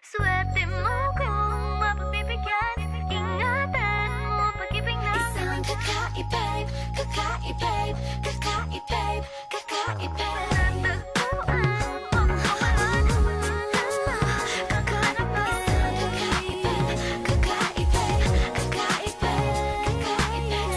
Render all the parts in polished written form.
Swerte mo kung mapagbibigyan. Ingatan mo pag-ibig na Isang kakaibig, kakaibig, kakaibig, kakaibig.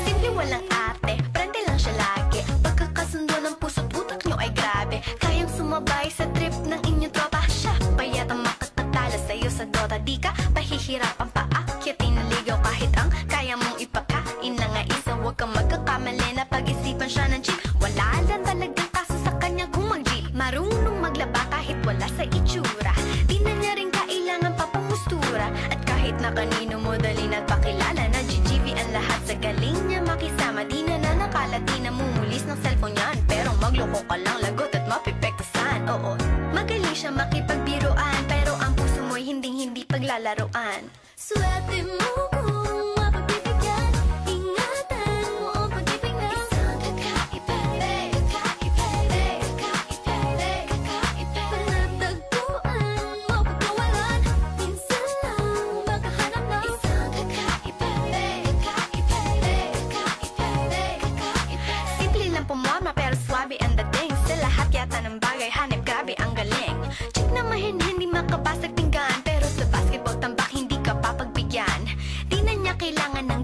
Simple walang ate, prende lang siya lagi. Pagkakasundo ng puso't utak nyo ay grabe. Kayang sumabay sa trip ng inyong tropa. Siya payatang makatatala sa'yo sa Dota. Di ka pahihirapan pa akyatin na ligaw kahit ang kaya mong ipakain na nga isa. Huwag kang magkakamali na pag-isipan siya ng cheap. Wala lang talagang kaso sa kanya kung mag-jeep. Marunong maglaba kahit wala sa itsura. Di na niya rin kailangan papamustura. At kahit na kanino mo dali at pakilala na GGV ang lahat sa galing niya makisama. Di na nakalati na mumulis ng cellphone yan. Pero magloko ka lang, lagot at mapipektasan. Oo, magaling siya makipagbiruan, pero ang puso mo'y hinding-hindi paglalaroan. Swerte mo kung mapagbibigyan. Ingatan mo ang pag-ibig na isang kakaibig, kakaibig, kakaibig, kakaibig. Panatagpuan mo pagkawalan. Minsan lang makahanap ng isang kakaibig, kakaibig, kakaibig, kakaibig. Simple lang pumorma pero swabe ang dating. Sa lahat yata ng bagay hanip grabe ang galing. Chick na mahin hindi makabasag tinggan, pero sa basketball tambak hindi ka papagbigyan. Di na niya kailangan ng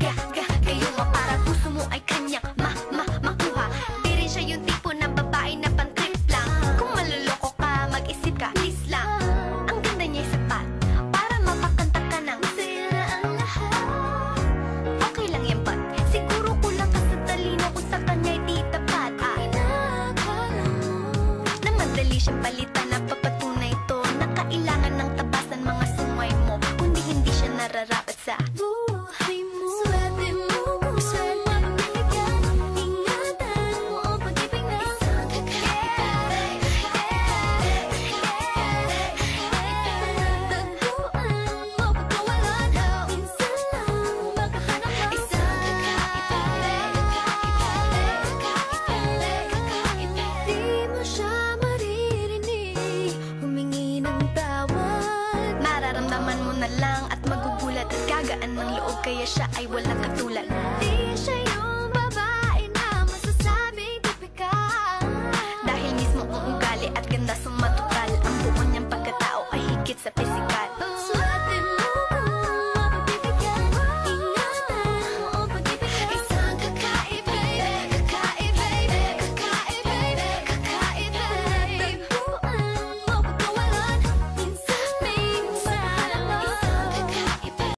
kayo mo para puso mo ay kanyang makuha. Di rin siya yung tipo ng babae na pan-trip lang. Kung maluloko ka, mag-isip ka, please lang. Ang ganda niya'y sapat para mapakanta ka ng Sila ang lahat. okay lang yan but siguro kulang ka sa talino kung sa kanya'y di tapat. Inakala mo Na madali siyang palitan na papatunay to na kailangan ng tabasan mga sungay mo. Kundi hindi siya nararapat sa buhay mo. Swerte mo kung mapagbibigyan. Ingatan mo ang pag-ibig na isang kakaibig, kakaibig, Panatagpuan mo pagkawalan. minsan lang makahanap ng isang kakaibig, kakaibig, kakaibig, kakaibig. Di mo siya maririnig humingi ng tawad. mararamdaman mo na lang at magugulat at gagaan ng loob kaya siya ay walang katulad. Di siya